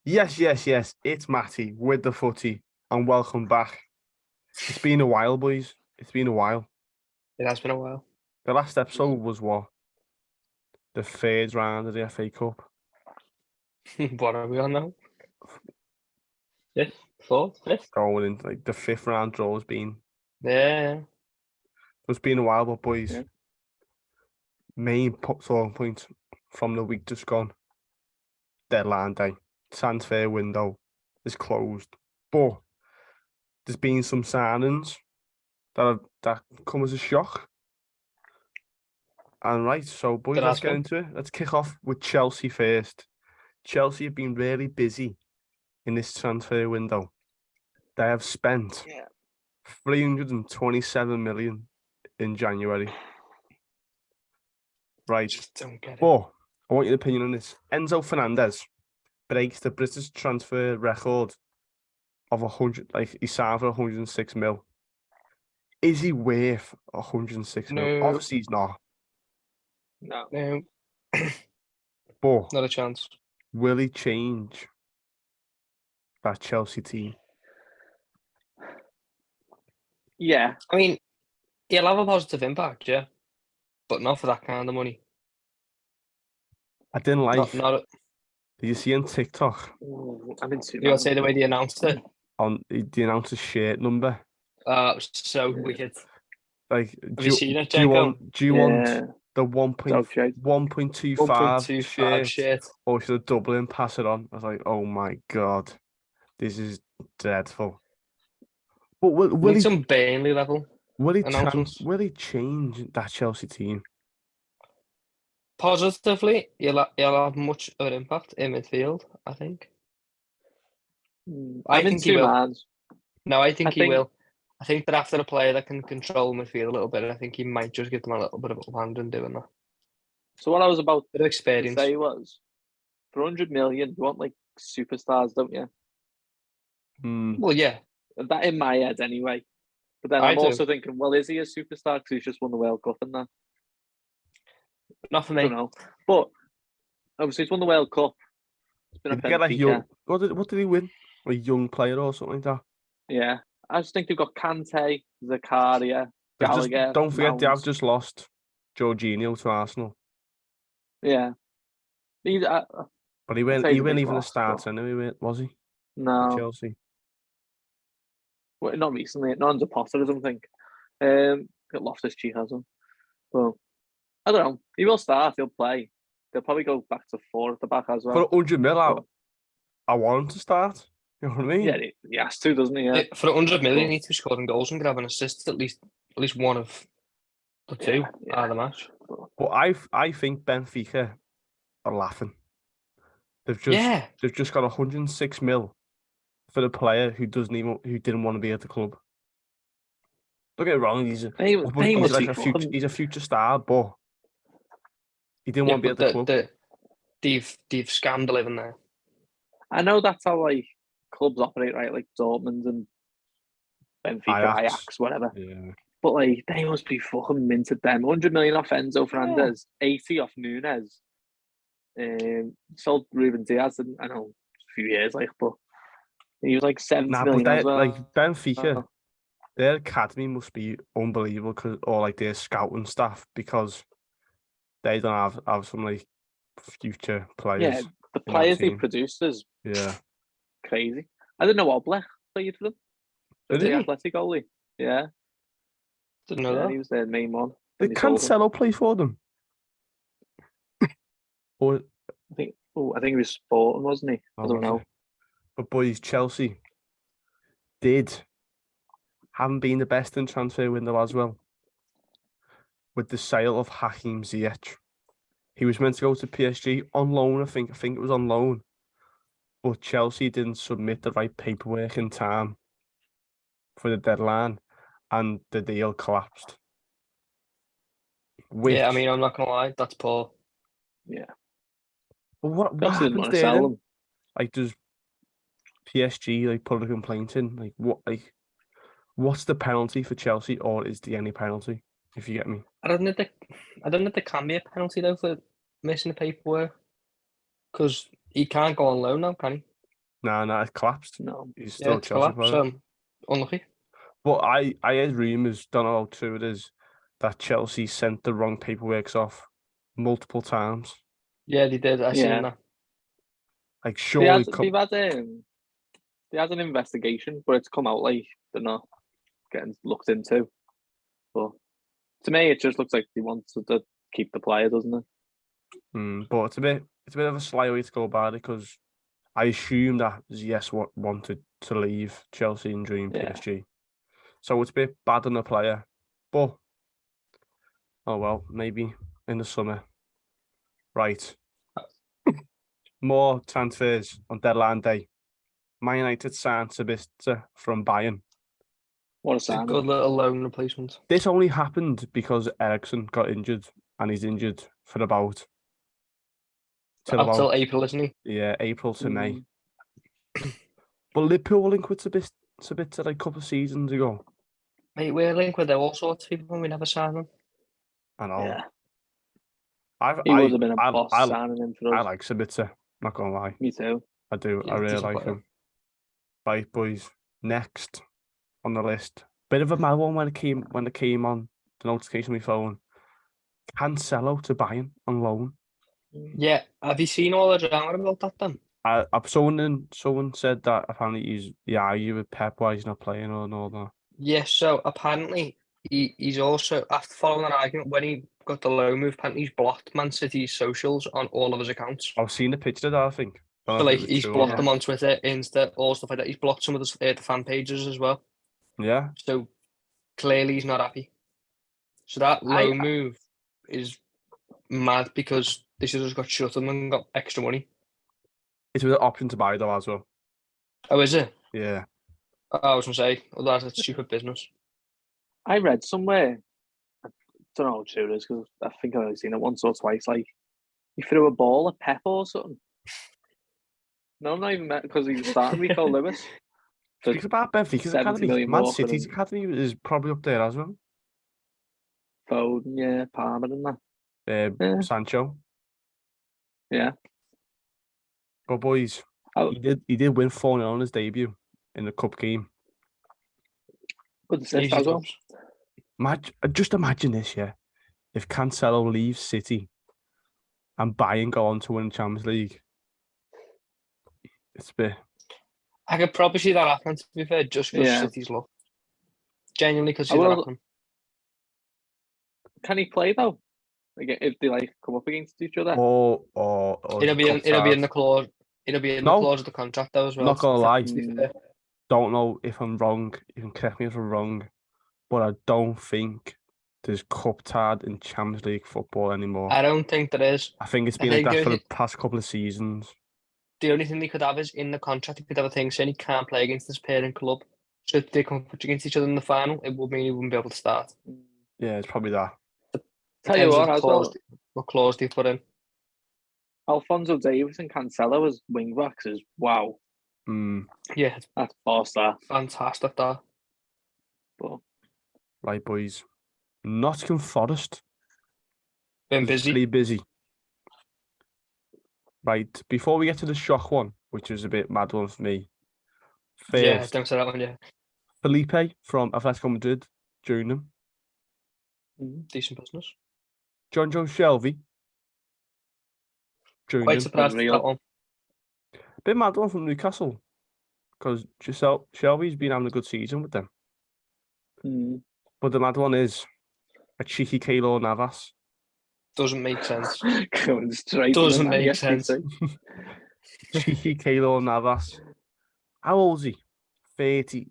Yes, yes, yes. It's Matty with the footy, and welcome back. It's been a while, boys. It's been a while. It has been a while. The last episode was what? The third round of the FA Cup. What are we on now? Fifth? Fourth? Fifth? Going into like the fifth round draw has been. Yeah. It's been a while, but boys, Yeah. main talking point from the week just gone. Deadline day, transfer window is closed, but there's been some signings that come as a shock. And right, so boys, There let's has get been. into it. Let's kick off with Chelsea first. Chelsea have been really busy in this transfer window. They have spent 327 million in January. Right. Just don't get it. But I want your opinion on this. Enzo Fernandez breaks the British transfer record of 100, like he signed for 106 mil. Is he worth 106 mil? No. Obviously he's not. No, But not a chance. will he change that Chelsea team? Yeah, I mean, he'll have a positive impact, yeah, but not for that kind of money. I didn't like. Not Did you see on TikTok I'm in two. you gotta say the way they announced it. on the announcer's shirt number? It was so wicked. Like, Have you seen it, do you Jenko? want the 1.25 1.25 shirt, shirt. or should I double and pass it on? I was like, oh my god, this is dreadful. But will Need he some Burnley level announcements. will he change that Chelsea team? Positively, he'll have much of an impact in midfield, I think. I I'm in think he two will. minds. No, I think I he think- will. I think that after a player that can control midfield a little bit, I think he might just give them a little bit of a hand in doing that. So what I was about Bit of to experience. say was, for 100 million, you want like superstars, don't you? Well, yeah, That in my head anyway. But then I I'm do. also thinking, well, is he a superstar because he's just won the World Cup and that? not for I me. don't know. But obviously, he's won the World Cup. It's been Did a he get like Benfica. young? What did he win? A young player or something like that? Yeah, I just think they've got Kante, Zakaria, They've just, Gallagher. don't forget they have Mount. just lost Jorginho to Arsenal, Yeah. These, but he I'd went say the big even a loss, start but- anyway, was he? For no, Chelsea. well, not recently. Not under Potter, I don't think. Got Loftus-Cheek hasn't. Well, I don't know. He will start. He'll play. They'll probably go back to 4 at the back as For well. 100 mil, But- I want him to start. You know what I mean? Yeah, he has to, doesn't he? Yeah. For 100 million, Well- he needs to be scoring goals and could have an assist at least one of the two Yeah, out of the match. But I think Benfica are laughing. They've just got 106 mil for the player who didn't want to be at the club. Don't get me wrong, he's a future star, but he didn't want to be at the club. They've scammed the living there. I know that's how like clubs operate, right? Like Dortmund and Benfica, Ajax, whatever. Yeah. But like they must be fucking minted them. 100 million off Enzo Fernandez, 80 off Nunes. Sold Ruben Diaz in, I know, a few years, like, but he was like 70 million as well. Like Benfica, their academy must be unbelievable, or like their scouting staff, because they don't have some like future players. Yeah, the players they produce is crazy. I didn't know Oblak played for them. The Athletic goalie. Yeah. Didn't know that. He was their main one. Did Cancelo play for them? Or I think he was Sporting, wasn't he? I don't know. But boys, Chelsea haven't been the best in transfer window as well. With the sale of Hakim Ziyech. He was meant to go to PSG on loan, I think it was on loan. But Chelsea didn't submit the right paperwork in time for the deadline, and the deal collapsed. Yeah, I mean, I'm not gonna lie, that's poor. Yeah. But what happens there sell then? them. Like, does PSG like put a complaint in? Like, what's the penalty for Chelsea, or is there any penalty? If you get me. I don't know if there can be a penalty though for missing the paperwork, because he can't go on loan now, can he? No, it collapsed. No. He's Yeah, still a it's Chelsea collapsed. player. Unlucky. But I heard rumours, don't know how true it is, that Chelsea sent the wrong paperwork off multiple times. Yeah, they did. I seen Yeah. that. Like, They surely, had an investigation, but it's come out like they're not getting looked into. But to me, it just looks like they want to keep the player, doesn't it? But it's a bit of a sly way to go about it because I assume that Ziyech wanted to leave Chelsea and join Yeah. PSG. So it's a bit bad on the player. But, oh well, maybe in the summer. Right. More transfers on deadline day. Man United signed Sabitzer from Bayern. What a It's a sign. good little loan replacement. This only happened because Ericsson got injured, and he's injured for about Until April, isn't he? April to May. But Liverpool linked with Sabitzer like a couple of seasons ago. Mate, we're linked with all sorts of people and we never sign them. I know. Yeah. I He would have been a I, boss I, signing him for I us. like Sabitzer. Not gonna lie, Me too. I do. He's I a really decent like player. him. Right, boys. Next on the list, bit of a mad one when it came on the notification on my phone. Cancelo to Bayern on loan. Yeah, have you seen all the drama about that then? Someone said that apparently he's argued with Pep why he's not playing and all that. Yes, so apparently he's also, after following an argument, when he got the loan move, apparently he's blocked Man City's socials on all of his accounts. I've seen the picture of that, I think. I So don't know if like it was he's true or blocked not. them on Twitter, Insta, all stuff like that. He's blocked some of the fan pages as well. Yeah. So clearly he's not happy. So that loan move is mad because they should have just got shut him and got extra money. It's with an option to buy though as well. Oh, is it? Yeah. I was gonna say, otherwise it's stupid business. I read somewhere, I don't know how true it is because I think I've only seen it once or twice. Like, he threw a ball at Pep or something. No, not even because he was starting Rico Lewis. Speak about Benfica's 70 academy. million Man more for City's him. academy is probably up there as well. Foden, yeah, Palmer and that. Yeah. Sancho. Yeah. But boys, he did win 4-0 on his debut in the cup game. Good assist Easy as well. jobs. Just imagine this, yeah. If Cancelo leaves City and Bayern go on to win the Champions League, it's a bit. I could probably see that happening, to be fair, just because Yeah. City's luck. Genuinely could see I that will- happening. Can he play though? Like, if they like come up against each other? Or It'll be in the clause. It'll be in the No. clause of the contract though as well. Not gonna lie. To be fair. Don't know if I'm wrong. You can correct me if I'm wrong, but I don't think there's cup tied in Champions League football anymore. I don't think there is. I think it's I been like think that for there's- the past couple of seasons. The only thing they could have is in the contract. They could have a thing saying he can't play against his parent club. So if they come up against each other in the final, it would mean he wouldn't be able to start. Yeah, it's probably that. Tell you Depends what, as well, what clause they put in. Alphonso Davies and Cancelo as wing backs is wow. Yeah, it's That's boss that. fantastic that. But Right, boys. Nottingham Forest. Been busy. Really busy. Right, before we get to the shock one, which was a bit mad one for me. Yeah, First, don't say that one, yeah. Felipe from Atletico Madrid joined them. Decent business. John Joe Shelby joined Quite them. surprised with Unreal. that one. Bit mad one from Newcastle because Shelby's been having a good season with them. But the mad one is a cheeky Keylor Navas. Doesn't make sense. going straight. Doesn't to make the sense. SPC. Cheeky Keylor Navas. How old is he? 30.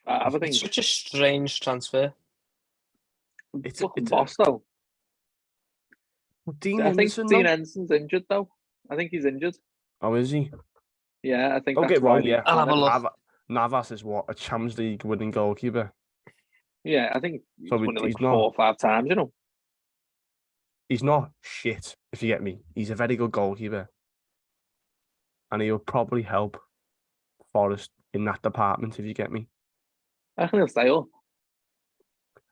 I think It's such a strange transfer. It's fucking a- boss though. Dean I think Henderson, Dean though? Henderson's injured though. I think he's injured. Oh, is he? Yeah, I think. Don't that's get why wrong, they yeah. I'll have a won it. look. Navas is what? A Champions League winning goalkeeper. Yeah, I think he's So won it like he's not- 4 or 5 times. You know. He's not shit, if you get me. He's a very good goalkeeper. And he'll probably help Forest in that department, if you get me. I think he'll stay up.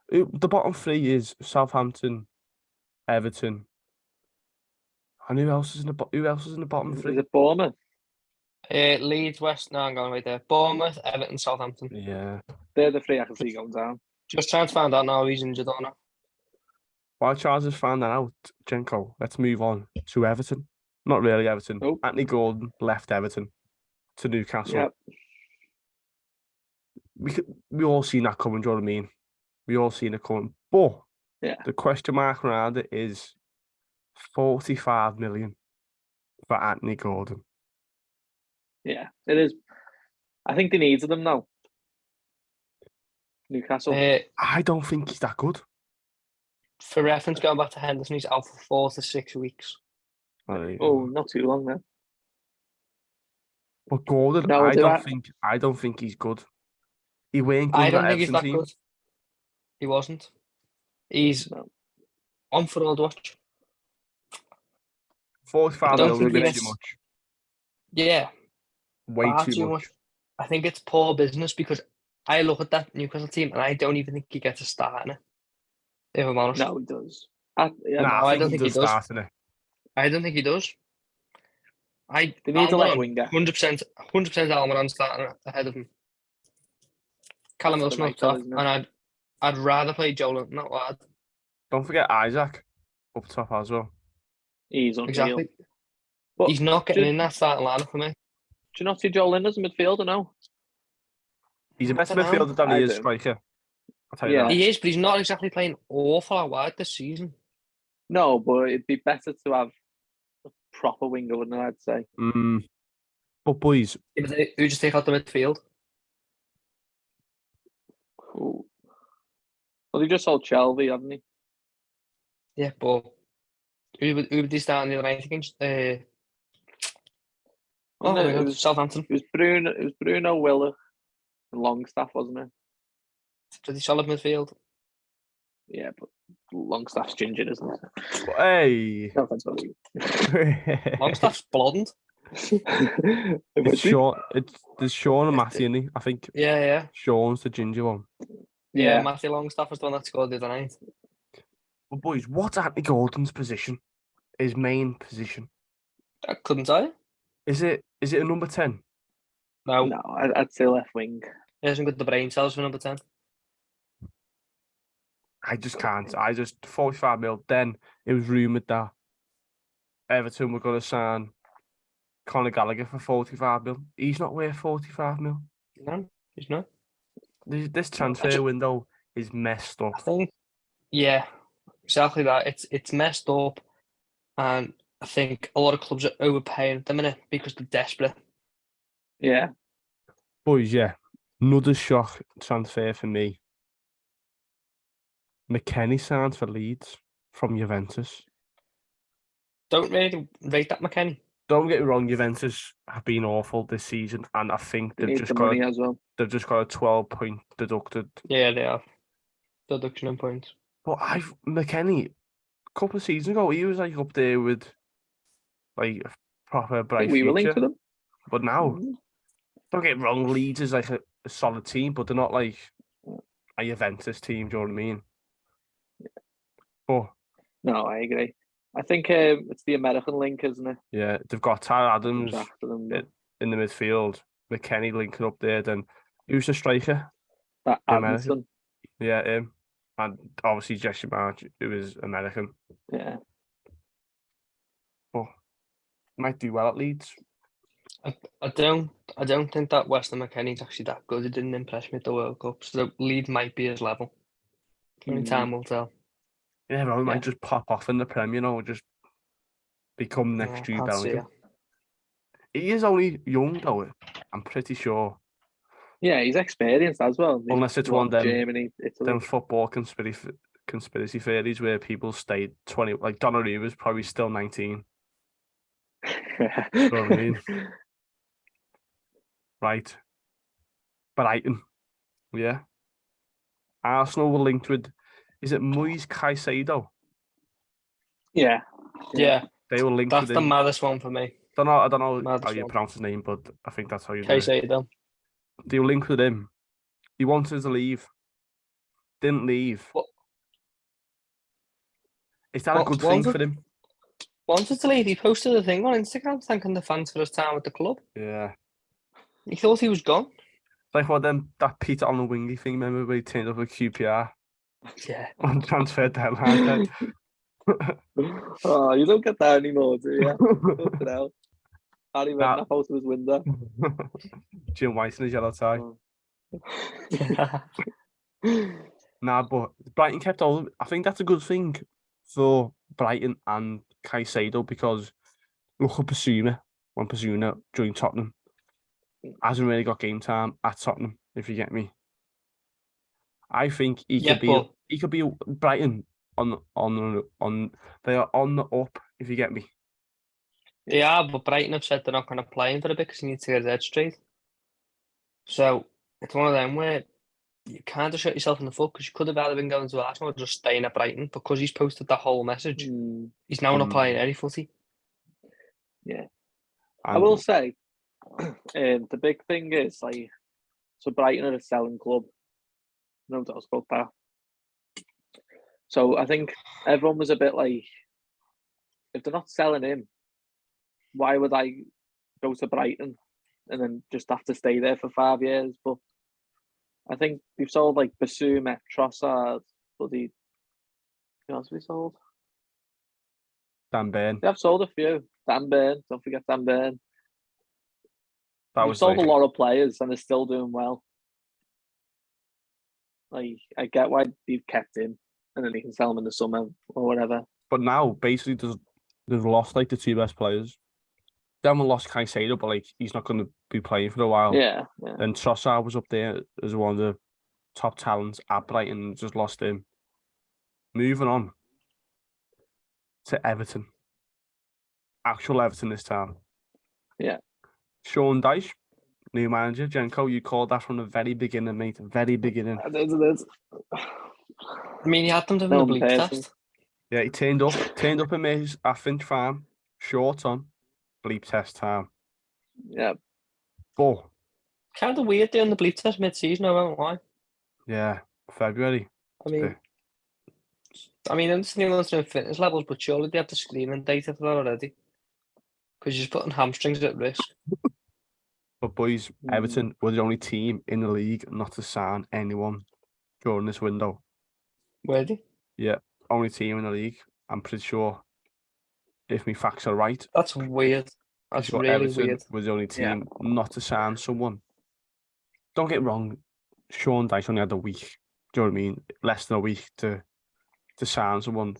The bottom three is Southampton, Everton, and who else is in the bottom Is three? it Bournemouth? Leeds, West. No, I'm going right there. Bournemouth, Everton, Southampton. Yeah. They're the three I can see going down. Just trying to find out now he's injured or not. While Charles has found that out, Jenko, let's move on to Everton. Not really Everton. Oh. Anthony Gordon left Everton to Newcastle. Yep. We all seen that coming, do you know what I mean? We all seen it coming. But Yeah. the question mark around it is 45 million for Anthony Gordon. Yeah, it is. I think they needed them now. Newcastle. I don't think he's that good. For reference, going back to Henderson, he's out for 4 to 6 weeks. Oh, not too long now. But Gordon, No, I don't think he's good. He weren't good I at don't that think he's Everton that team. good. He wasn't. He's No. on for old watch. 45 I don't million think would be he too gets- much. Yeah, Way far too much. I think it's poor business because I look at that Newcastle team and I don't even think he gets a start in it. If I'm honest. No, he does. I I don't think think he he does does. start in it. I don't think he does. They need a left winger. 100% Almiron starting ahead of him. Callum That's the Wilson up right call, top, isn't it? and I'd rather play Joe Linton out wide. Don't forget Isaac up top as well. He's unreal. Exactly. But He's not getting do- in that starting lineup for me. Do you not see Joe Lynn as a midfielder now? He's a better I don't know. midfielder than I he is do. striker. I'll tell you Yeah. that. He is, but he's not exactly playing awful out wide this season. No, but it'd be better to have a proper winger, wouldn't it, I'd say? But boys, Who just take out the midfield? Cool. Well, he just sold Shelby, haven't he? Yeah, but who would he start on the other night against? Wasn't my it? God, It was Southampton. It was Bruno, Willock, and Longstaff, wasn't it? Pretty solid midfield. Yeah, but Longstaff's ginger, isn't it? hey, No offense, buddy. Longstaff's blonde. it's Sean. There's Sean and Matty in it. I think Yeah. Sean's the ginger one. Yeah, Yeah, Matthew Longstaff was the one that scored the other night. But boys, what's Anthony Gordon's position? His main position I couldn't tell you. is it a number 10? No, no, I'd say left wing. he hasn't got the brain cells for number 10. I just can't. 45 mil. Then it was rumoured that Everton were going to sign Conor Gallagher for 45 mil. He's not worth 45 mil. No, he's not. This transfer window is messed up. I think, yeah, exactly that. It's messed up, and I think a lot of clubs are overpaying at the minute because they're desperate. Yeah, Boys, yeah. Another shock transfer for me. McKennie signed for Leeds from Juventus. Don't really rate that McKennie. Don't get me wrong, Juventus have been awful this season, and I think they they've need just the got money as well. a 12-point deducted. Yeah, they have. Deduction in points. But McKennie, a couple of seasons ago, he was like up there with like a proper I bright think we were linked future. to them. But now, Mhm. don't get me wrong, Leeds is like a solid team, but they're not like a Juventus team. Do you know what I mean? But No, I agree. I think it's the American link, isn't it? yeah, they've got Tyler Adams Comes after them, it- in the midfield, McKennie linking up there. Then who's the striker? that the American. Adamson. Yeah, him. And obviously Jesse March, who is American. Yeah, But might do well at Leeds. I don't think that Weston McKennie's actually that good. He didn't impress me at the World Cup, so Leeds might be his level. Only time will tell. Yeah, bro, he Yeah. might just pop off in the Prem, just become Yeah, next Jude can't see Bellingham. He is only young though, I'm pretty sure. yeah, he's experienced as well. He's Unless it's won one of them- Germany, Italy. Them football conspiracy theories where people stayed 20, like Donnarumma's probably still 19. know what I mean? Right. Brighton. Yeah. Arsenal were linked with, is it Moise Caicedo? Yeah, Yeah, They were linked that's with the him. maddest one for me. I don't know Maddest how you one. pronounce his name, but I think that's how you do it. Caicedo. They were linked with him. He wanted to leave. Didn't leave. What- Is that a What's good thing wanted? for him? wanted to leave. He posted a thing on Instagram thanking the fans for his time at the club. Yeah. He thought he was gone. Like what that Peter on the wingy thing, remember where he turned up at QPR Yeah. on transfer deadline day? Oh, you don't get that anymore, do you? Fucking hell. Harry Nah. Redknapp out of his window. Jim White in his yellow tie. Oh. Nah, but Brighton kept all. I think that's a good thing for Brighton and Caicedo because look at Basuma when Basuma joined Tottenham. Hasn't really got game time at Tottenham, if you get me. I think he Yeah, could be but he could be Brighton on they are on the up, if you get me. they are, but Brighton have said they're not going to play him for a bit because he needs to get his head straight. So it's one of them where you kind of shot yourself in the foot because you could have either been going to Arsenal or just staying at Brighton because he's posted that whole message. Mm, He's now not Mm. playing any footy. I will say, the big thing is like, so Brighton are a selling club. No doubt about that. So I think everyone was a bit like, if they're not selling him, why would I go to Brighton and then just have to stay there for 5 years? But I think they've sold like Basuma, Trossard, bloody. Who else have we sold? Dan Burn. They have sold a few. Dan Burn, don't forget Dan Burn. That They've was sold like, a lot of players and they're still doing well. Like, I get why they've kept him and then they can sell him in the summer or whatever. but now basically they've lost like the two best players. They haven't lost Caicedo, but like he's not going to be playing for a while. Yeah. And Trossard was up there as one of the top talents at Brighton, and just lost him. Moving on to Everton. Actual Everton this time. Yeah. Sean Dyche, new manager. Jenko, you called that from the very beginning, mate. Very beginning. It is. I mean, he had them doing No the one bleep pays test. Yeah, he turned up at Finch Farm, short on, bleep test time. Yeah. But Kind of weird doing the bleep test mid-season, I won't lie. yeah, February. I mean, I understand he wants to know fitness levels, but surely they have the screening data for that already. Because you're just putting hamstrings at risk. But boys, Everton were the only team in the league not to sign anyone during this window. Were they? Yeah, only team in the league. I'm pretty sure, if my facts are right, That's weird. That's sure really Everton weird. was the only team not to sign someone. Don't get me wrong, Sean Dyche only had a week. Do you know what I mean? Less than a week to sign someone,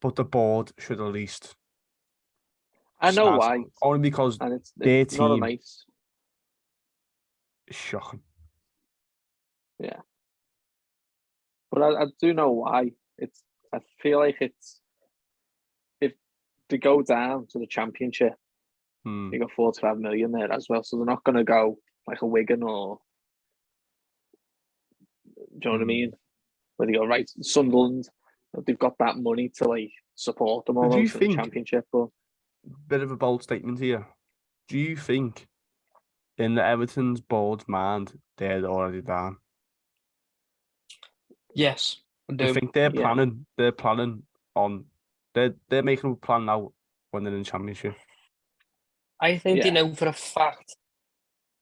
but the board should at least. I know sign why. someone, only because And it's their not a team nice. is shocking. Yeah. But I do know why. I feel like it's if they go down to the championship, they got 45 million there as well. So they're not gonna go like a Wigan or do you know what I mean? Where they go right Sunderland, they've got that money to like support them almost in the championship. But bit of a bold statement here. Do you think in the Everton's board's mind they're already down? Yes. I think they're planning. They're planning on. They're making a plan now when they're in the championship. I think they know for a fact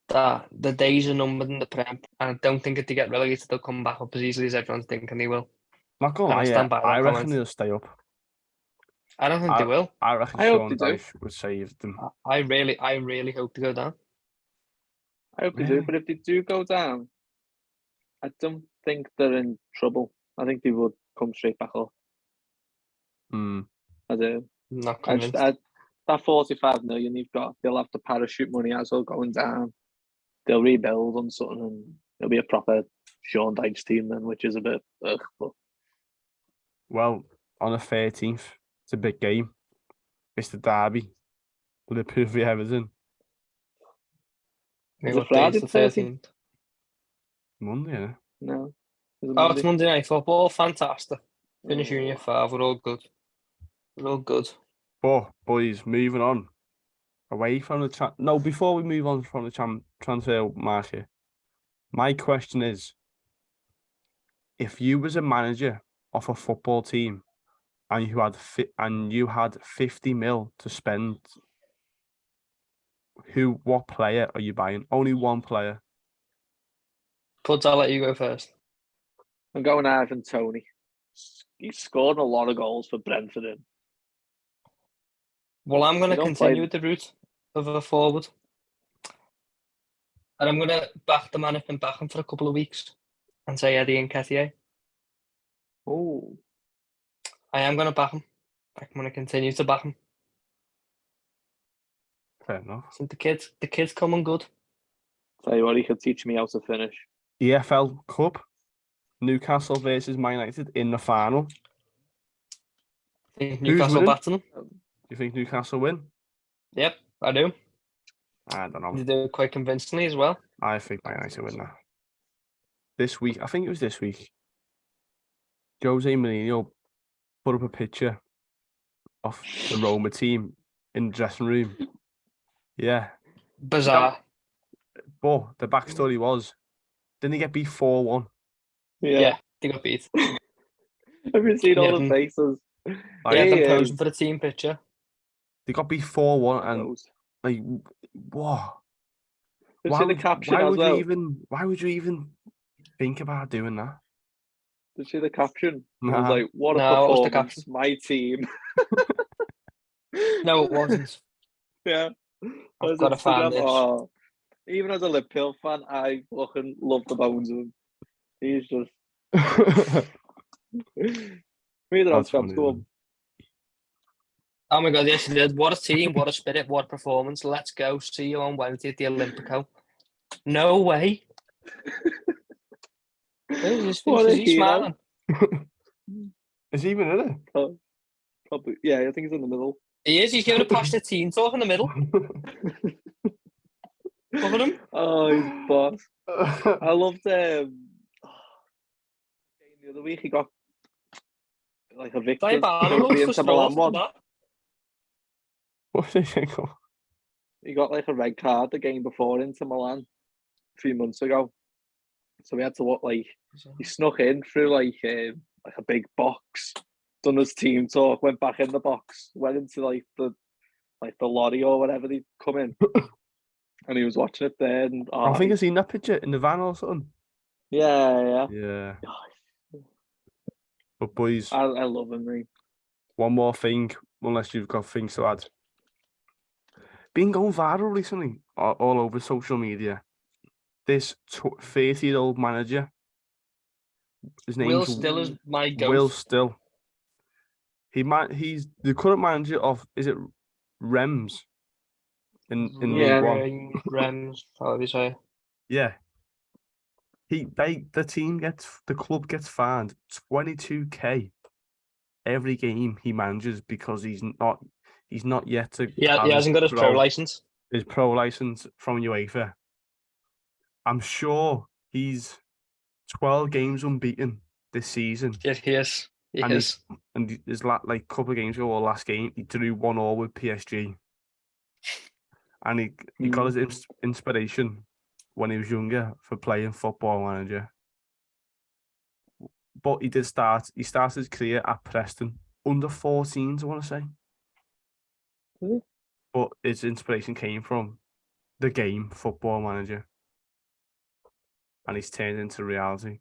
that the days are numbered in the Prem, and I don't think if they get relegated, they'll come back up as easily as everyone's thinking they will. Not gonna lie, I reckon they'll stay up. I don't think they will. I reckon Sean Dyche would save them. I really hope to go down. I hope they do, but if they do go down, I don't think they're in trouble. I think they would come straight back up. I do. Not convinced. That 45 million you've got, they'll have the parachute money as well going down. They'll rebuild on something and it'll be a proper Sean Dyche team then, which is a bit but... Well, on the 13th, it's a big game. It's the derby. Liverpool v Everton. Is it Friday the 13th? Monday, yeah. No. It's Monday Night Football. Fantastic. Finish Union 5. We're all good. We're all good. But, boys, moving on. Away from the... before we move on from the transfer market, my question is, if you was a manager of a football team and you had 50 mil to spend, what player are you buying? Only one player. Puds, I'll let you go first. I'm going Ivan Toney. He's scored a lot of goals for Brentford. Well, I'm going to don't continue play- with the route of a forward. And I'm going to back the man up and back him for a couple of weeks and say Eddie Nketiah. Oh, I am going to back him. I'm going to continue to back him. Fair enough. I think the kid's coming good. tell you what, he could teach me how to finish. EFL Cup, Newcastle versus Man United in the final. I think Newcastle winning? battling. Do you think Newcastle win? Yep, I do. I don't know. They do it quite convincingly as well. I think Man United win that. This week, I think it was this week, Jose Mourinho put up a picture of the Roma team in the dressing room. Yeah. Bizarre. But the backstory was, didn't he get beat 4-1? Yeah, they got beat. Have you seen all Yeah, the faces? Like, Yeah, them He posing is for the team picture. they got beat 4-1 and gross. like, what? Did you see the caption as well? Why would you even think about doing that? Did you see the caption? It Nah. was like, what a No, what was the performance, caption? my team. No, it wasn't. Yeah. I've As got to Instagram, find this. oh, even as a Liverpool fan, I fucking love the bones of him. He's just. Me, That's jobs funny, go on. Oh my god, yes, he did. What a team, what a spirit, what a performance. Let's go. See you on Wednesday at the Olympico. No way. Is What a he hero. smiling? Is he even in it? Probably, yeah, I think he's in the middle. He is. He's giving a passionate team talk in the middle. Look at him. Oh, he's boss. I loved the other week he got like evicted. Diabolical for the for Inter Milan Stroll. one. That. What did he think of? He got like a red card the game before Inter Milan a few months ago. So we had to he snuck in through like a big box, done his team talk, went back in the box, went into the lorry or whatever they come in, and he was watching it there. And I think I've seen that picture in the van or something. yeah. Yeah. But boys, I love him, mate. one more thing, unless you've got things to add. Been going viral recently, all over social media. This 30-year-old manager, his Will name's Still is my goat. Will Still. He's the current manager of, is it Rems in Yeah. League One? Rems, however you say. Yeah. The club gets fined 22k every game he manages because he's not yet to Yeah, he hasn't got his pro license. His pro license from UEFA. I'm sure he's 12 games unbeaten this season. Yes, he is. He And is. And his couple of games ago, or last game, he drew 1-1 with PSG. And he got his inspiration when he was younger for playing Football Manager. But he started his career at Preston, under 14s, I want to say. Really? But his inspiration came from the game Football Manager. And he's turned into reality.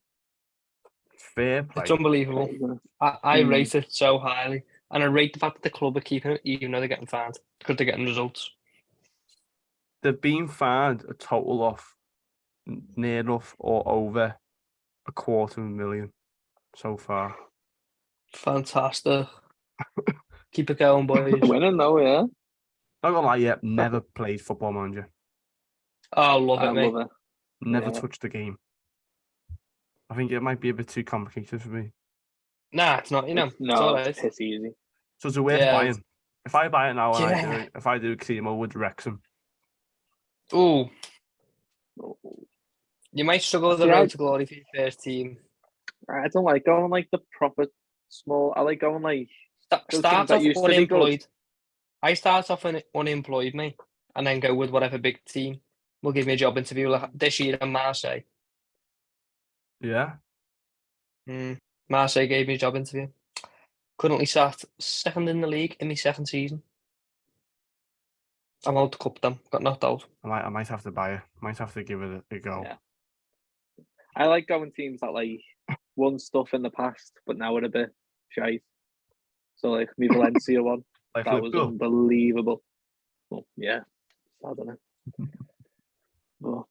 Fair play. It's unbelievable. I rate it so highly. And I rate the fact that the club are keeping it even though they're getting fined because they're getting results. They've been fined a total of near enough or over $250,000 so far. Fantastic. Keep it going, boys. Winning though, yeah. Not gonna lie, yet never played Football Manager. Oh, love I it, mate. love it. Never Yeah. touched the game. I think it might be a bit too complicated for me. Nah, it's not, it's all right. It's piss easy. So it's worth Yeah. buying. If I buy it now and Yeah. if I do Creamo with Wrexham, Ooh, you might struggle with the Yeah. road to glory for your first team. I don't like going like the proper small. I like going like those teams Start that off used to be good. unemployed. I start off unemployed, mate, and then go with whatever big team will give me a job interview. Like this year in Marseille. yeah. Marseille gave me a job interview. Currently sat second in the league in my second season. I'm out to cup them. Got knocked out. I might have to buy it. Might have to give it a go. Yeah. I like going teams that like won stuff in the past, but now are a bit shite. So like me Valencia one, Like that was Liverpool. unbelievable. Well, yeah, sad, isn't it? Oh,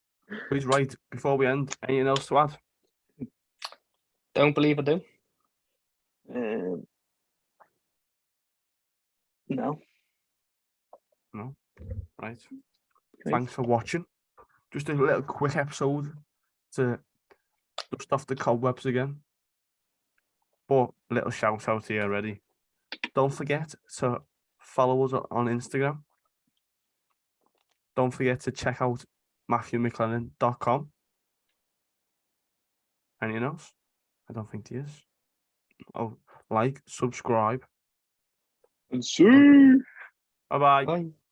He's right. Before we end, anything else to add? Don't believe I do. no. No. Right. Great. Thanks for watching. Just a little quick episode to dust off the cobwebs again. But a little shout out here already. Don't forget to follow us on Instagram. Don't forget to check out MatthewMcLennan.com. Anything else? I don't think there is. Oh, like, subscribe. And see. Bye bye. Bye.